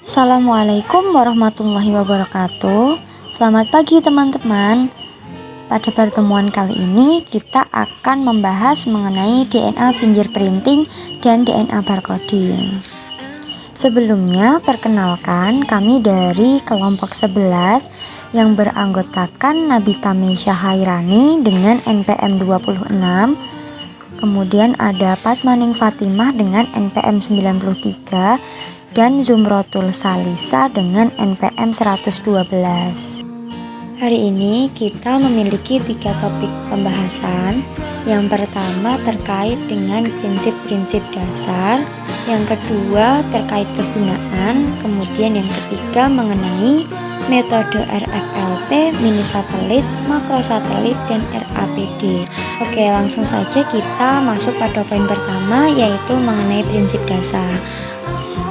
Assalamualaikum warahmatullahi wabarakatuh. Selamat pagi teman-teman. Pada pertemuan kali ini kita akan membahas mengenai DNA fingerprinting dan DNA barcoding. Sebelumnya perkenalkan, kami dari kelompok 11 yang beranggotakan Nabita Mesya Hairani dengan NPM 26. Kemudian ada Patmaning Fatimah dengan NPM 93 dan Zumrotul Salisa dengan NPM 112. Hari ini kita memiliki 3 topik pembahasan. Yang pertama terkait dengan prinsip-prinsip dasar, yang kedua terkait kegunaan, kemudian yang ketiga mengenai metode RFLP, mini satelit, makro satelit, dan RAPD. Oke, langsung saja kita masuk pada poin pertama, yaitu mengenai prinsip dasar.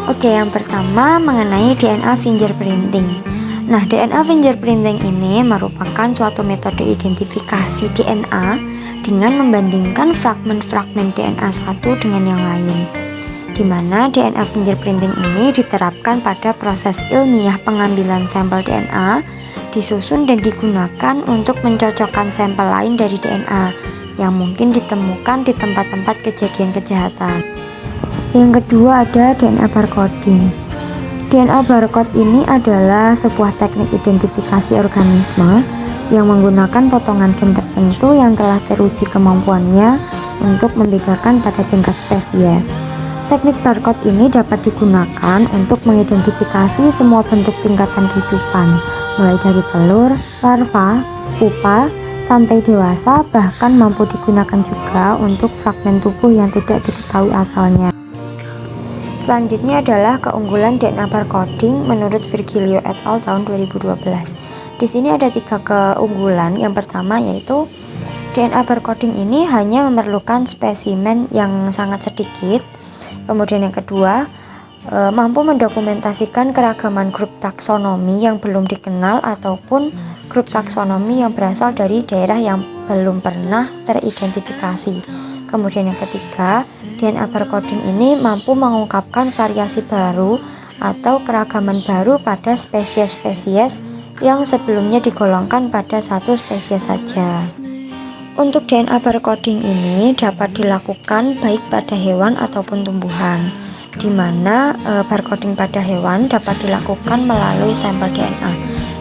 Oke, yang pertama mengenai DNA fingerprinting. Nah, DNA fingerprinting ini merupakan suatu metode identifikasi DNA dengan membandingkan fragmen-fragmen DNA satu dengan yang lain, di mana DNA fingerprinting ini diterapkan pada proses ilmiah pengambilan sampel DNA, disusun dan digunakan untuk mencocokkan sampel lain dari DNA yang mungkin ditemukan di tempat-tempat kejadian kejahatan. Yang kedua ada DNA barcoding. DNA barcode ini adalah sebuah teknik identifikasi organisme yang menggunakan potongan gen tertentu yang telah teruji kemampuannya untuk membedakan pada tingkat spesies. Teknik barcode ini dapat digunakan untuk mengidentifikasi semua bentuk tingkatan kehidupan, mulai dari telur, larva, pupa, sampai dewasa, bahkan mampu digunakan juga untuk fragmen tubuh yang tidak diketahui asalnya. Selanjutnya adalah keunggulan DNA barcoding menurut Virgilio et al. Tahun 2012. Di sini ada 3 keunggulan. Yang pertama yaitu DNA barcoding ini hanya memerlukan spesimen yang sangat sedikit. Kemudian yang kedua, mampu mendokumentasikan keragaman grup taksonomi yang belum dikenal ataupun grup taksonomi yang berasal dari daerah yang belum pernah teridentifikasi. Kemudian yang ketiga, DNA barcoding ini mampu mengungkapkan variasi baru atau keragaman baru pada spesies-spesies yang sebelumnya digolongkan pada satu spesies saja. Untuk DNA barcoding ini dapat dilakukan baik pada hewan ataupun tumbuhan, di mana barcoding pada hewan dapat dilakukan melalui sampel DNA,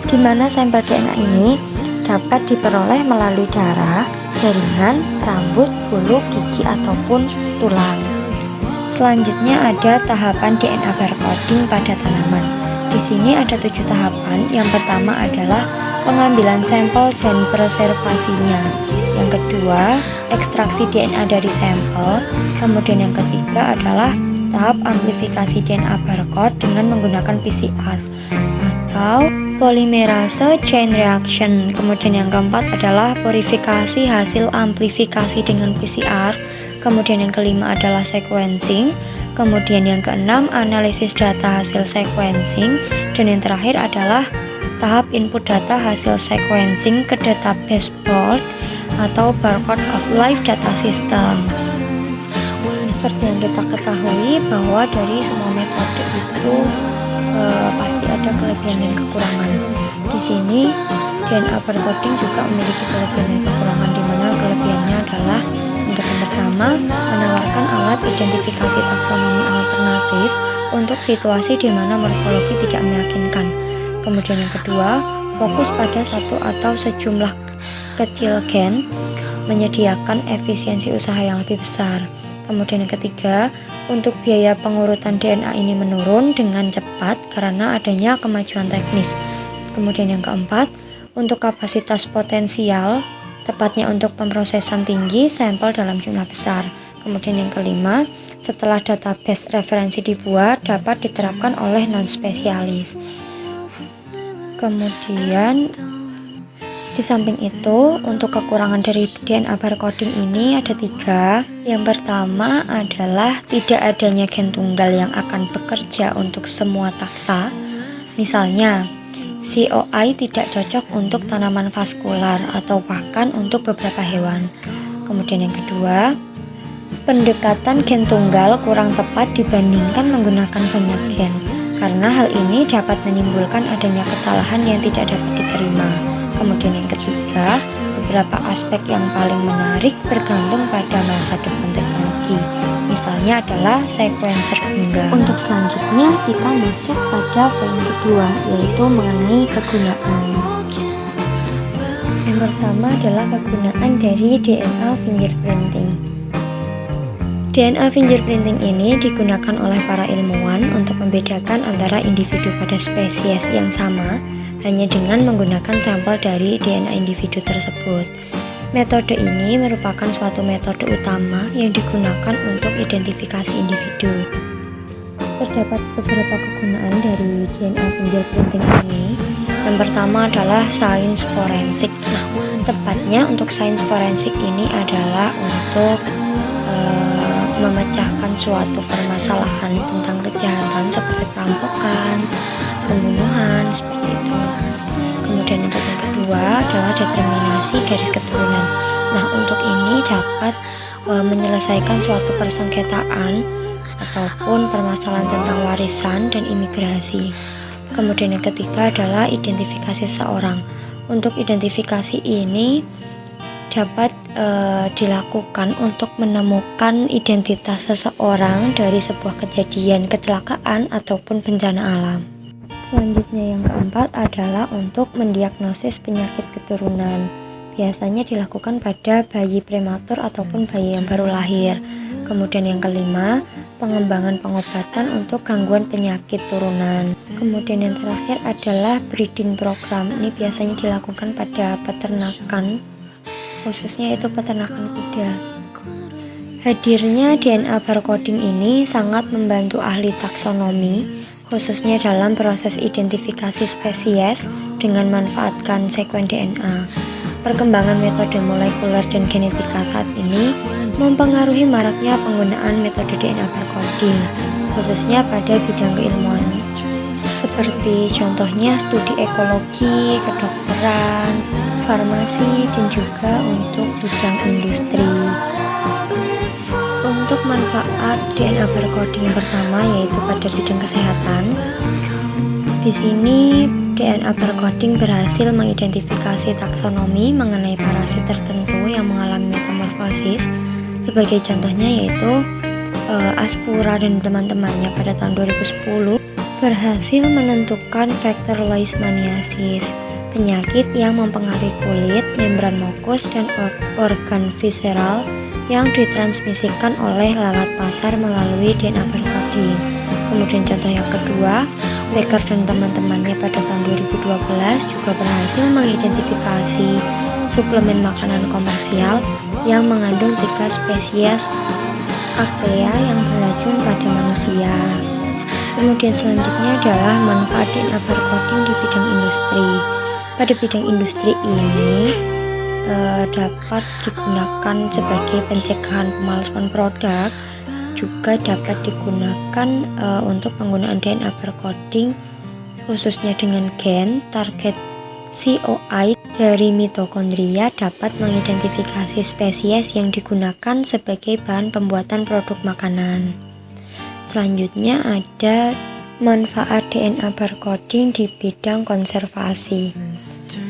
di mana sampel DNA ini dapat diperoleh melalui darah, jaringan, rambut, bulu, gigi, ataupun tulang. Selanjutnya ada tahapan DNA barcoding pada tanaman. Di sini ada 7 tahapan. Yang pertama adalah pengambilan sampel dan preservasinya. Yang kedua, ekstraksi DNA dari sampel. Kemudian yang ketiga adalah tahap amplifikasi DNA barcode dengan menggunakan PCR atau polimerase chain reaction. Kemudian yang keempat adalah purifikasi hasil amplifikasi dengan PCR. Kemudian yang kelima adalah sequencing. Kemudian yang keenam analisis data hasil sequencing. Dan yang terakhir adalah tahap input data hasil sequencing ke database BOLD atau Barcode of Life Data System. Seperti yang kita ketahui bahwa dari semua metode itu pasti ada kelebihan dan kekurangan. Di sini DNA barcoding juga memiliki kelebihan dan kekurangan, di mana kelebihannya adalah untuk yang pertama menawarkan alat identifikasi taksonomi alternatif untuk situasi di mana morfologi tidak meyakinkan. Kemudian yang kedua, fokus pada satu atau sejumlah kecil gen menyediakan efisiensi usaha yang lebih besar. Kemudian yang ketiga, untuk biaya pengurutan DNA ini menurun dengan cepat karena adanya kemajuan teknis. Kemudian yang keempat, untuk kapasitas potensial, tepatnya untuk pemrosesan tinggi sampel dalam jumlah besar. Kemudian yang kelima, setelah database referensi dibuat, dapat diterapkan oleh non-spesialis. Kemudian di samping itu, untuk kekurangan dari DNA barcoding ini ada 3. Yang pertama adalah tidak adanya gen tunggal yang akan bekerja untuk semua taksa. Misalnya, COI tidak cocok untuk tanaman vaskular atau bahkan untuk beberapa hewan. Kemudian yang kedua, pendekatan gen tunggal kurang tepat dibandingkan menggunakan banyak gen. karena hal ini dapat menimbulkan adanya kesalahan yang tidak dapat diterima. Kemudian yang ketiga, beberapa aspek yang paling menarik bergantung pada masa depan teknologi. Misalnya adalah sequencer benda. Untuk selanjutnya kita masuk pada poin kedua, yaitu mengenai kegunaan. Yang pertama adalah kegunaan dari DNA fingerprinting. DNA fingerprinting ini digunakan oleh para ilmuwan untuk membedakan antara individu pada spesies yang sama hanya dengan menggunakan sampel dari DNA individu tersebut. Metode ini merupakan suatu metode utama yang digunakan untuk identifikasi individu. Terdapat beberapa kegunaan dari DNA fingerprinting ini. Yang pertama adalah sains forensik. Nah, tepatnya untuk sains forensik ini adalah untuk memecahkan suatu permasalahan tentang kejahatan seperti perampokan, pembunuhan, seperti itu. Kemudian untuk yang kedua adalah determinasi garis keturunan. Nah, untuk ini dapat menyelesaikan suatu persengketaan ataupun permasalahan tentang warisan dan imigrasi. Kemudian yang ketiga adalah identifikasi seseorang. Untuk identifikasi ini dapat dilakukan untuk menemukan identitas seseorang dari sebuah kejadian kecelakaan ataupun bencana alam. Selanjutnya yang keempat adalah untuk mendiagnosis penyakit keturunan. Biasanya dilakukan pada bayi prematur ataupun bayi yang baru lahir. Kemudian yang kelima, pengembangan pengobatan untuk gangguan penyakit turunan. Kemudian yang terakhir adalah breeding program. Ini biasanya dilakukan pada peternakan, khususnya itu peternakan kuda. Hadirnya DNA barcoding ini sangat membantu ahli taksonomi, khususnya dalam proses identifikasi spesies dengan manfaatkan sekuen DNA. Perkembangan metode molekuler dan genetika saat ini mempengaruhi maraknya penggunaan metode DNA barcoding, khususnya pada bidang keilmuan, seperti contohnya studi ekologi, kedokteran, farmasi, dan juga untuk bidang industri. Untuk manfaat DNA barcoding yang pertama yaitu pada bidang kesehatan. Di sini DNA barcoding berhasil mengidentifikasi taksonomi mengenai parasit tertentu yang mengalami metamorfosis. Sebagai contohnya yaitu Aspura dan teman-temannya pada tahun 2010 berhasil menentukan faktor leishmaniasis, penyakit yang mempengaruhi kulit, membran mukus, dan organ visceral yang ditransmisikan oleh lalat pasar melalui DNA barcoding. Kemudian contoh yang kedua, Becker dan teman-temannya pada tahun 2012 juga berhasil mengidentifikasi suplemen makanan komersial yang mengandung 3 spesies Archaea yang beracun pada manusia. Kemudian selanjutnya adalah manfaat DNA barcoding di bidang industri. Pada bidang industri ini dapat digunakan sebagai pencegahan pemalsuan produk, juga dapat digunakan untuk penggunaan DNA barcoding khususnya dengan gen target COI dari mitokondria dapat mengidentifikasi spesies yang digunakan sebagai bahan pembuatan produk makanan. Selanjutnya ada manfaat DNA barcoding di bidang konservasi.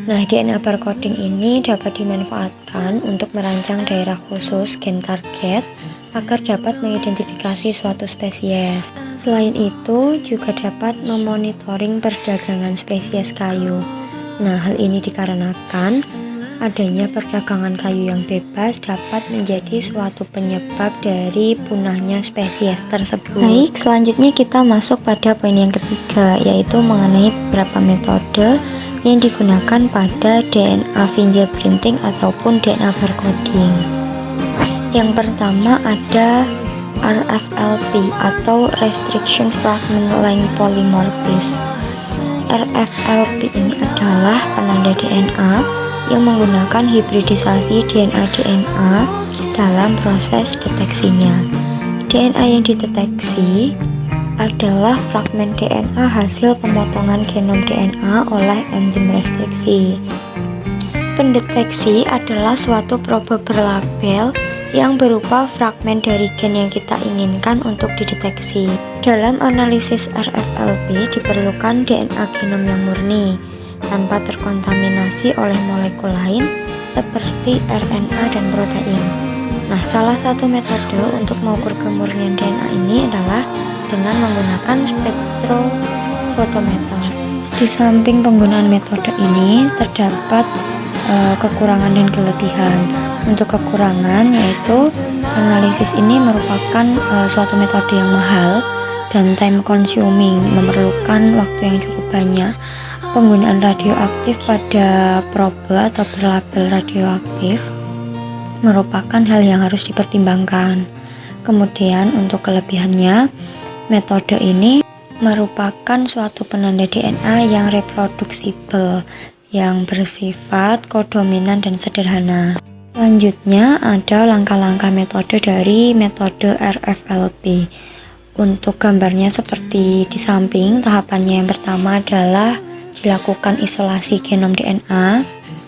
Nah, DNA barcoding ini dapat dimanfaatkan untuk merancang daerah khusus gen target agar dapat mengidentifikasi suatu spesies. Selain itu, juga dapat memonitoring perdagangan spesies kayu. Nah, hal ini dikarenakan adanya perdagangan kayu yang bebas dapat menjadi suatu penyebab dari punahnya spesies tersebut. Baik, selanjutnya kita masuk pada poin yang ketiga, yaitu mengenai beberapa metode yang digunakan pada DNA fingerprinting ataupun DNA barcoding. Yang pertama ada RFLP atau Restriction Fragment Length Polymorphism. RFLP ini adalah penanda DNA yang menggunakan hibridisasi DNA dalam proses deteksinya. DNA yang dideteksi adalah fragmen DNA hasil pemotongan genom DNA oleh enzim restriksi. Pendeteksi adalah suatu probe berlabel yang berupa fragmen dari gen yang kita inginkan untuk dideteksi. Dalam analisis RFLP diperlukan DNA genom yang murni, tanpa terkontaminasi oleh molekul lain seperti RNA dan protein. Nah, salah satu metode untuk mengukur kemurnian DNA ini adalah dengan menggunakan spektrofotometer. Di samping penggunaan metode ini terdapat kekurangan dan kelebihan. Untuk kekurangan yaitu analisis ini merupakan suatu metode yang mahal dan time consuming, memerlukan waktu yang cukup banyak. Penggunaan radioaktif pada probe atau berlabel radioaktif merupakan hal yang harus dipertimbangkan. Kemudian untuk kelebihannya, metode ini merupakan suatu penanda DNA yang reproduksibel, yang bersifat kodominan dan sederhana. Selanjutnya ada langkah-langkah metode dari metode RFLP. Untuk gambarnya seperti di samping, tahapannya yang pertama adalah dilakukan isolasi genom DNA.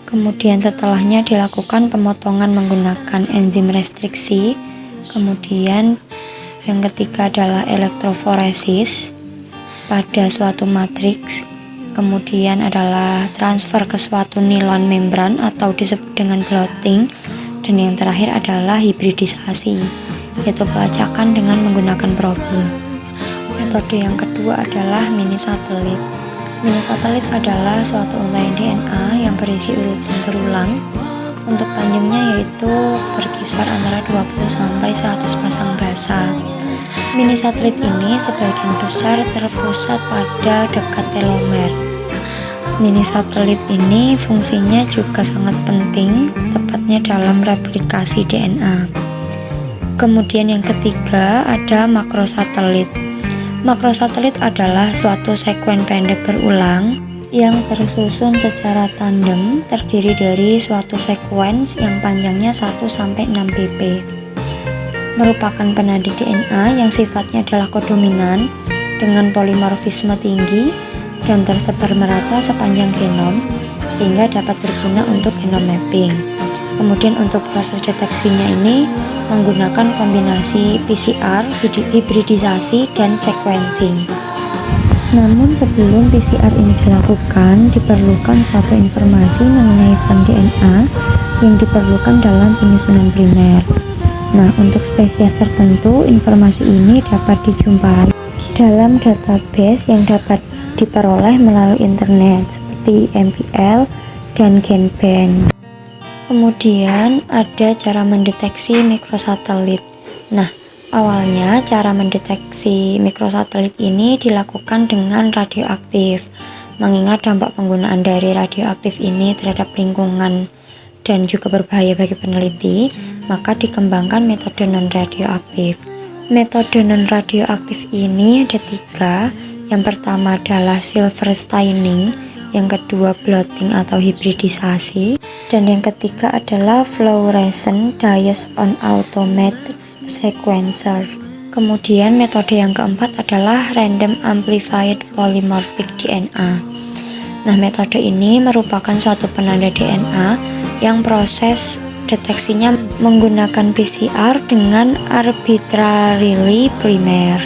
Kemudian setelahnya dilakukan pemotongan menggunakan enzim restriksi. Kemudian yang ketiga adalah elektroforesis pada suatu matriks. Kemudian adalah transfer ke suatu nilon membran atau disebut dengan blotting. Dan yang terakhir adalah hibridisasi, yaitu pelacakan dengan menggunakan probe. Metode yang kedua adalah mini satelit. Mini satelit adalah suatu untaian DNA yang berisi urutan berulang. Untuk panjangnya yaitu berkisar antara 20 sampai 100 pasang basa. Mini satelit ini sebagian besar terpusat pada dekat telomer. Mini satelit ini fungsinya juga sangat penting, tepatnya dalam replikasi DNA. Kemudian yang ketiga ada makrosatelit. Makrosatelit adalah suatu sekuen pendek berulang yang tersusun secara tandem, terdiri dari suatu sekuens yang panjangnya 1-6 pp. Merupakan penanda DNA yang sifatnya adalah kodominan dengan polimorfisme tinggi dan tersebar merata sepanjang genom sehingga dapat berguna untuk genome mapping. Kemudian untuk proses deteksinya ini menggunakan kombinasi PCR, hibridisasi, dan sequencing. Namun sebelum PCR ini dilakukan, diperlukan suatu informasi mengenai bank DNA yang diperlukan dalam penyusunan primer. Nah, untuk spesies tertentu, informasi ini dapat dijumpai dalam database yang dapat diperoleh melalui internet seperti MPL dan GenBank. Kemudian ada cara mendeteksi mikrosatelit. Nah, awalnya cara mendeteksi mikrosatelit ini dilakukan dengan radioaktif. Mengingat dampak penggunaan dari radioaktif ini terhadap lingkungan dan juga berbahaya bagi peneliti, maka dikembangkan metode non-radioaktif. Metode non-radioaktif ini ada 3. Yang pertama adalah silver staining, yang kedua blotting atau hibridisasi, dan yang ketiga adalah fluorescent dyes on automated sequencer. Kemudian metode yang keempat adalah random amplified polymorphic DNA. Nah, metode ini merupakan suatu penanda DNA yang proses deteksinya menggunakan PCR dengan arbitrarily primer.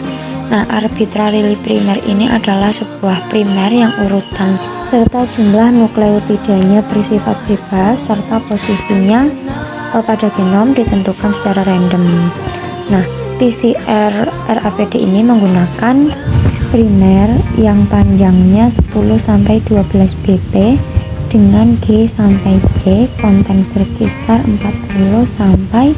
Nah, arbitrarily primer ini adalah sebuah primer yang urutan serta jumlah nukleotidanya bersifat bebas serta posisinya pada genom ditentukan secara random. Nah, PCR RAPD ini menggunakan primer yang panjangnya 10-12 pp dengan G sampai C, konten berkisar 40-60%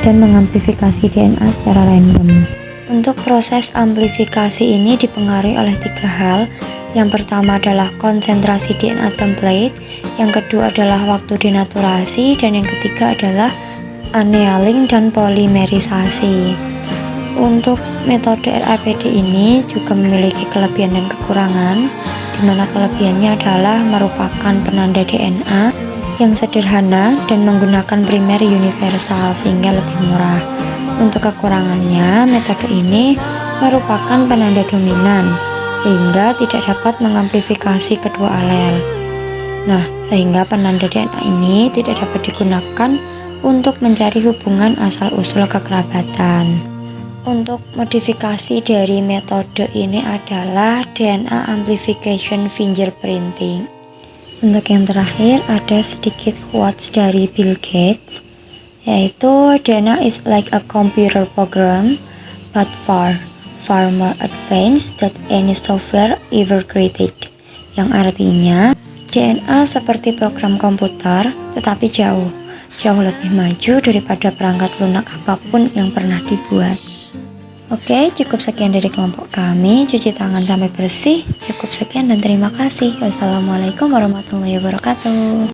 dan mengamplifikasi DNA secara random. Untuk proses amplifikasi ini dipengaruhi oleh 3 hal. Yang pertama adalah konsentrasi DNA template, yang kedua adalah waktu denaturasi, dan yang ketiga adalah annealing dan polimerisasi. Untuk metode RAPD ini juga memiliki kelebihan dan kekurangan, di mana kelebihannya adalah merupakan penanda DNA yang sederhana dan menggunakan primer universal sehingga lebih murah. Untuk kekurangannya, metode ini merupakan penanda dominan sehingga tidak dapat mengamplifikasi kedua alel. Nah, sehingga penanda DNA ini tidak dapat digunakan untuk mencari hubungan asal-usul kekerabatan. Untuk modifikasi dari metode ini adalah DNA amplification fingerprinting. Untuk yang terakhir ada sedikit quotes dari Bill Gates, yaitu DNA is like a computer program but far more advanced than any software ever created. Yang artinya DNA seperti program komputer tetapi jauh lebih maju daripada perangkat lunak apapun yang pernah dibuat. Oke, cukup sekian dari kelompok kami. Cuci tangan sampai bersih. Cukup sekian dan terima kasih. Wassalamualaikum warahmatullahi wabarakatuh.